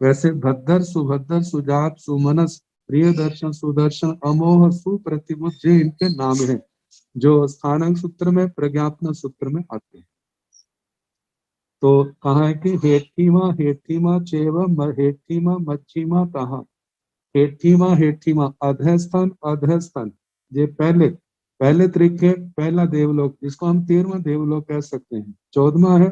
वैसे भद्र सुभद्र सुजात सुमनस प्रिय दर्शन सुदर्शन अमोह सुप्रतिबुद्ध, ये इनके नाम हैं जो स्थानांक सूत्र में प्रज्ञापन सूत्र में आते हैं। तो कहा है कि हेठीमा चेव हेठीमा मच्छीमा कहा। हेठीमा अधस्तन अधस्तन, ये पहले पहले त्रिक है, पहला देवलोक, जिसको हम 13वां देवलोक कह सकते हैं। 14वां है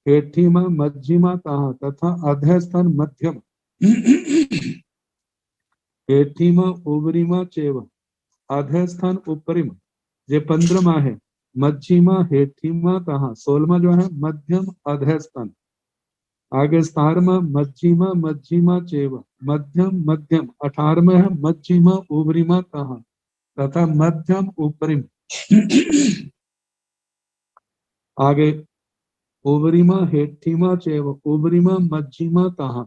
हेठीमा मध्यमा कहा तथा अधस्तन मध्यम हेठीमा उबरीमा चेव अधस्थान उपरिम, ये 15वां है मध्यमा हेठीमा कहा। 16वां जो है मध्यम अधस्थान। आगे 17वां मध्यमा मध्यमा चेव मध्यम मध्यम। 18वां है मध्यमा उबरीमा कहा तथा मध्यम उपरिम। आगे उबरीमा हेठीमा चेव उबरीमा मध्यमा कहा।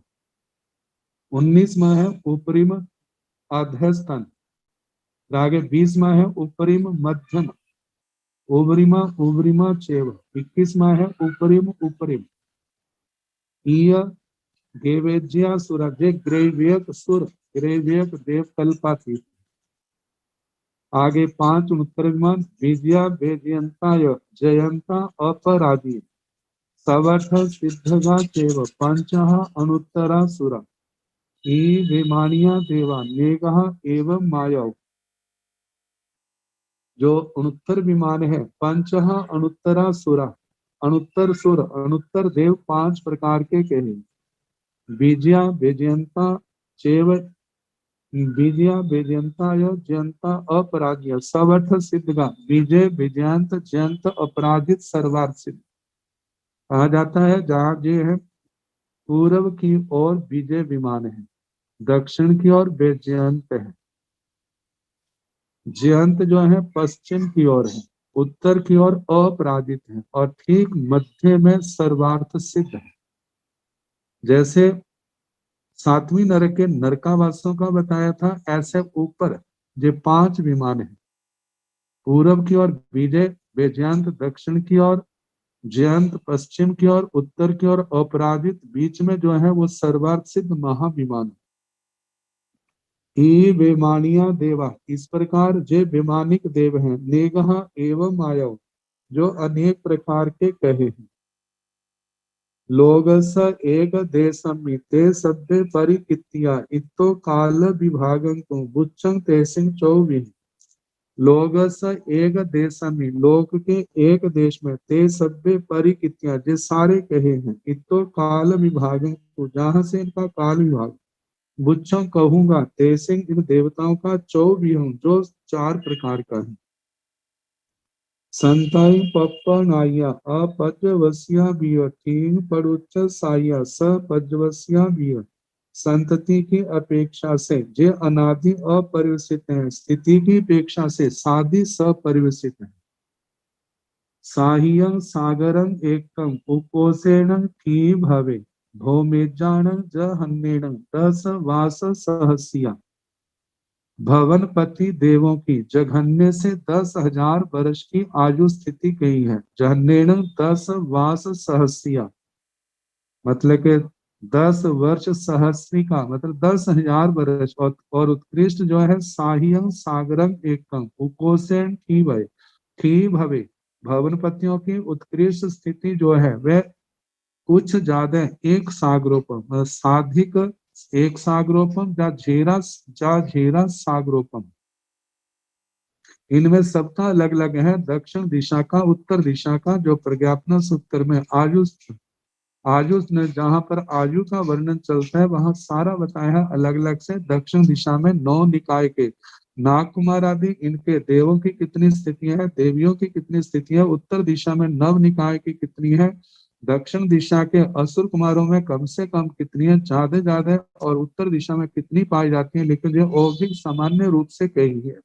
19वां है उपरिम अधस्थान। आगे 20वां है उपरिम मध्यम उबरीमा उबरीमा चेव। 21वां है उपरिम उपरिम ईय देवेज्या सुर, जे ग्रेव्यक सुर ग्रेव्यक देव कल्पाती। आगे 5 उत्तर विमान विजया वेजयंताय जयंता अपराधी सवर्थ सिद्धगा चेव पंचः अनुत्तरा सुरा ई विमानिया देवा नेगः एवं माया। जो अनुत्तर विमान है पंचः अनुत्तरा सुरा, अनुत्तर सुर अनुत्तर देव 5 प्रकार के कहे। विजया वेजयंता चेव विजया वेजयंता जयंता अपराज्य सवर्थ सिद्धगा विजय विजयंत जयंत अपराजित सर्वार्थ सिद्ध। कहा जाता है जहाँ ये है पूर्व की ओर विजय विमान है, दक्षिण की ओर वेजयंत है, जयंत जो है पश्चिम की ओर है, उत्तर की ओर अपराजित है, और ठीक मध्य में सर्वार्थ सिद्ध है। जैसे 7वीं नरक के नरकावासियों का बताया था, ऐसे ऊपर ये 5 विमान है। पूर्व की ओर विजय वेजयंत, दक्षिण की ओर जयंत, पश्चिम की ओर उत्तर की ओर अपराजित, बीच में जो है वो सर्वार्थ सिद्ध महाविमान। ई विमानिया देवा, इस प्रकार जे विमानिक देव हैं। नेगह एवं माया, जो अनेक प्रकार के कहे हैं। लोग स एक देशमि ते सभ्य परिकित्या इतो काल विभागं को बुच्चंग तेसिंग चौबीन। लोग स एक देशमि, लोग के एक देश में, ते सभ्य परिकित्या, जे सारे कहे हैं। इतो काल विभागं को, जहां से इनका काल विभाग। बुच्छम कहूंगा तेसिंग, इन देवताओं का 24 जो 4 प्रकार का है। संताई पप्पनाया अपज्वस्या बिय ठीक परुच्च साया सपज्वस्या बिय। संतति की अपेक्षा से जे अनादि अपरिवसित है, स्थिति की अपेक्षा से सादि सपरिवसित है। साहियं सागरं एकम उपोषेण की भवे भौमेजान जहन्नेण 10 वास सहस्या। भवनपति देवों की जघन्य से 10,000 वर्ष की आयु स्थिति कही है। जहन्नेण 10 वास सहस्या, मतलब के 10 वर्ष सहस्री का मतलब 10,000 वर्ष। और उत्कृष्ट जो है साहियं सागरं एकम उपोषेण की भय की भवे। भवनपतियों की उत्कृष्ट स्थिति जो है वह कुछ ज्यादा एक सागरोपम, साधिक एक सागरोपम जा झेरा सागरोपम। इनमें सबका अलग अलग है। दक्षिण दिशा का, उत्तर दिशा का, जो प्रज्ञापना सूत्र में आयुष ने जहां पर आयु का वर्णन चलता है वहां सारा बताया है अलग अलग से। दक्षिण दिशा में 9 निकाय के नाग कुमार आदि, इनके देवों की कितनी स्थितियां है, देवियों की कितनी स्थिति है। उत्तर दिशा में नव निकाय की कितनी है, दक्षिण दिशा के असुर कुमारों में कम से कम कितनी है, ज्यादा है, और उत्तर दिशा में कितनी पाई जाती है, लेकिन ये और भी सामान्य रूप से कही है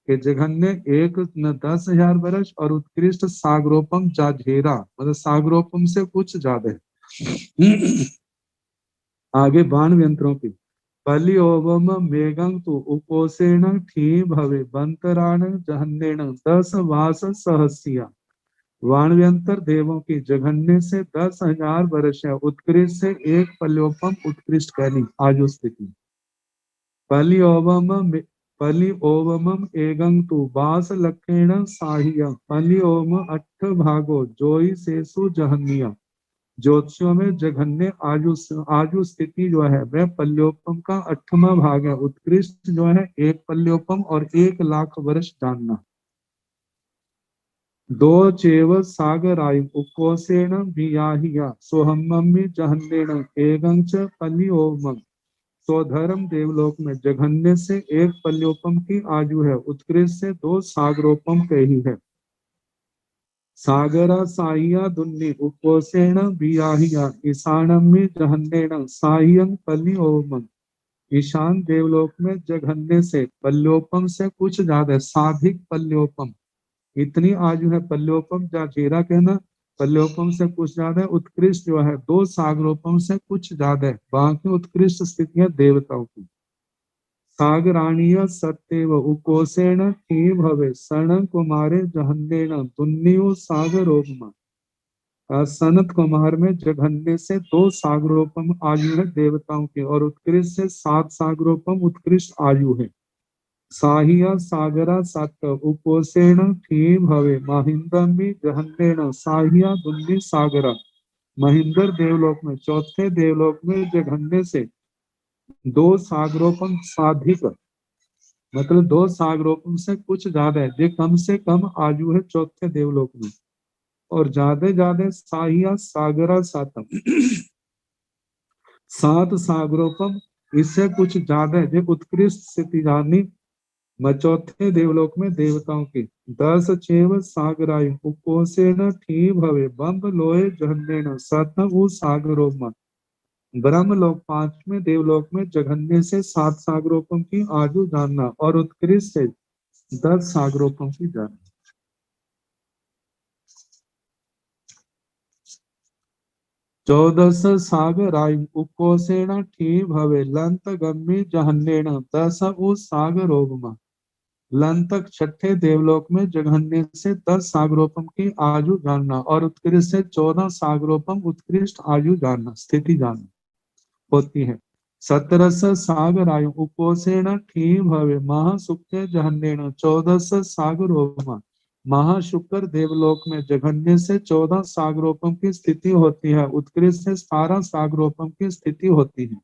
कि जघन्य एक न 10,000 वर्ष और उत्कृष्ट सागरोपम जाझेरा, मतलब सागरोपम से कुछ ज्यादा है। आगे बाण व्यंतरों की पलि ओवम मेघं तु उपोषेण थी भवे बंतराण जहन्नेण 10 वास सहस्या। वाणव्यंतर देवों की जघन्य से 10,000 वर्ष है, उत्कृष्ट से एक पल्योपम उत्कृष्ट कहनी आयु स्थिति। पलि ओवम पलि ओवमम एगं तु बास लक्षेण साहिया पलि ओम अट्ठ भागो जोई सेसु जहन्निया। ज्योतिषियों में जघन्य आयु स्थिति जो है वह पल्योपम का 8वां भाग है। उत्कृष्ट जो है एक पल्योपम और 1,00,000 वर्ष जानना। दो चेव सागरायु उकोसेण बियाहिया सोहम्मि जहन्नेण एगं च पल्योमम। स्वधर्म देवलोक में जघन्य से एक पल्योपम की आयु है, उत्कृष्ट से 2 सागरोपम कही है। सागरा साहिया दुन्नी उपोषेण बियाहिया ईशानम्य जहन्नेण साहियं पल्योमम। ईशान देवलोक में जघन्य से पल्योपम से कुछ ज्यादा साधिक पल्योपम, इतनी आयु है पल्योपम जाचेरा कहना, पल्योपम से कुछ ज्यादा है। उत्कृष्ट जो है 2 सागरोपम से कुछ ज्यादा है। बाकी उत्कृष्ट स्थितियां देवताओं की। सागराणीय सत्यव उकोसेण की भवे सण कुमारे जहन्नेण तुन्नियो सागरोपमा। सनत कुमार में जघन्य से 2 सागरोपम आयु है देवताओं की, और उत्कृष्ट से 7 सागरोपम उत्कृष्ट आयु है। साहिया सागरा सत उपोषेण थी भवे महिंद्रमी जहन्नेण साहिया दुन्नी सागरा। महिंद्र देवलोक में, चौथे देवलोक में जघन्य से 2 सागरोपम साधिक, मतलब 2 सागरोपम से कुछ ज्यादा है। ये कम से कम आयु है चौथे देवलोक में, और ज्यादा साहिया सागरा सातम 7 सागरोपम, इससे कुछ ज्यादा है। ये उत्कृष्ट स्थिति जानी चौथे देवलोक में देवताओं की। 10 चेव सागरायु उपोषेण ठी भवे बम्ब लोहे जहन्नेण सतु सागरोपम। ब्रह्मलोक 5वें देवलोक में जघन्य से 7 सागरोपम की आयु जानना, और उत्कृष्ट से 10 सागरोपम की जानना। 14 सागरायु उपोषेण ठी भवे लंत गम्मी जहन्नेण 10 सागरोपम। लंतक छठे देवलोक में जघन्य से 10 सागरोपम की आयु जानना, और उत्कृष्ट से 14 सागरोपम उत्कृष्ट आयु जानना, स्थिति जानना होती है। 17 सागरायु उपोषेण ठी भवे महाशुक्र जहन्नेण 14 सागरोपम। महाशुक्र देवलोक में जघन्य से 14 सागरोपम की स्थिति होती है, उत्कृष्ट से 18 सागरोपम की स्थिति होती है।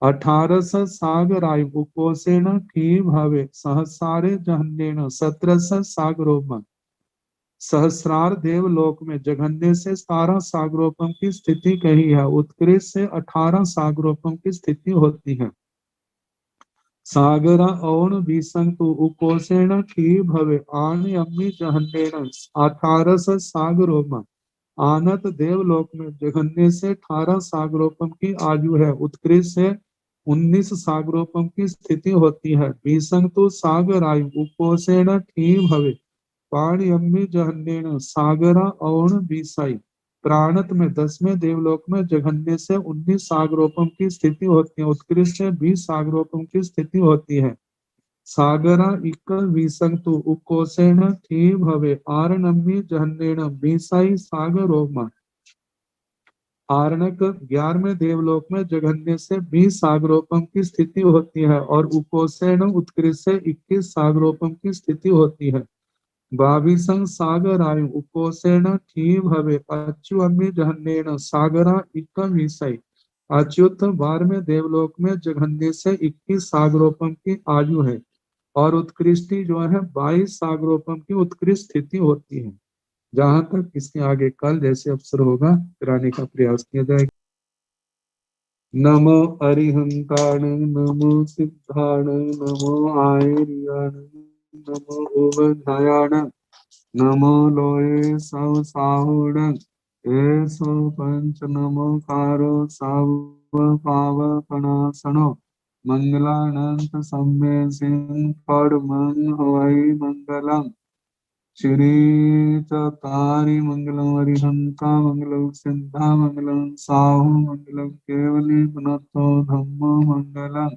18 सागरायु उपोषेण ठी भवे सहस्रारे जहन्नेण 17 सागरोपम। सहस्रार देवलोक में जघन्य से 17 सागरोपम की स्थिति कही है, उत्कृष्ट से 18 सागरोपम की स्थिति होती है। सागरा औण विसंतु उपोषेण ठी भवे आन अम्मी जहन्नेण 18 सागरोपम। आनत देवलोक में जघन्य से 18 सागरोपम की आयु है, उत्कृष्ट से 19 सागरोपम की स्थिति होती है। विसंतु सागरायु उपोषेण ठी भवे पाणियम्मी जहन्नेण सागरा औण विसाई। प्राणत में 10वें देवलोक में जघन्य से 19 सागरोपम की स्थिति होती है, उत्कृष्ट से 20 सागरोपम की स्थिति होती है। सागरा इक विसंतु उकोसेण ठी भवे आरणम्मी जहन्नेण विसाई सागरोपम। आरणक 11वें देवलोक में जघन्य से 20 सागरोपम की स्थिति होती है, और उपोषेण उत्कृष्ट से 21 सागरोपम की स्थिति होती है। 22 सागरायु उपोषेण ठी भवे अच्युअम्मी जहन्नेण सागरा इक्क विषय। अच्युत 12वें देवलोक में जघन्य से 21 सागरोपम की आयु है, और उत्कृष्टि जो है 22 सागरोपम की उत्कृष्ट स्थिति होती है। जहां तक इसके आगे कल जैसे अवसर होगा कराने का प्रयास किया जाएगा। नमो अरिहंताण नमो सिद्धाण नमो आयर्याण नमो ओवधायाण नमो लोये सौ साहुण एसो पंच नमोकारो साव पावपनासनो मंगलानंत सम्मे सिंह पड़मंग हवै मंगलम श्री चतारी मंगलम हरिहंता मंगलम सिद्धा मंगलम साहु मंगलम केवली पुनतो धम्मो मंगलम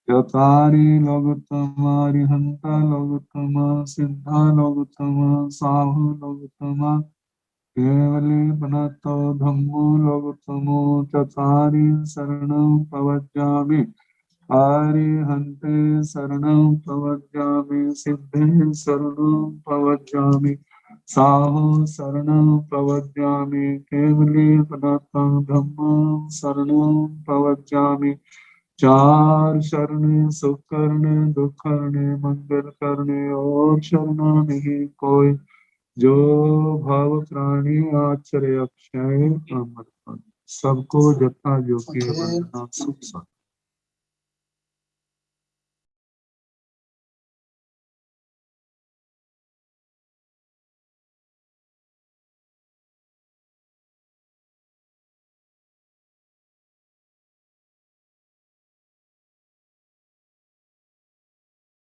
चतारी लोगोत्तम हरिहंता लोगोत्तम सिद्धा लोगोत्तम साहु लोगोत्तम केवली पुनतो धम्मो लोगोत्तमो चतारी शरणं प्रवज्जामि आरिहन्ते शरणं प्रवज्जामि सिद्धे शरणं प्रवज्जामि साहो शरणं प्रवज्जामि केवली पुनतं धम्मं शरणं प्रवज्जामि चार शरणे सुख करने दुख करने मंगल करने और शरणा नहीं कोई जो भाव प्राणी आचर्य अक्षय अमर पद। सबको जथा योग्य वंदना सुख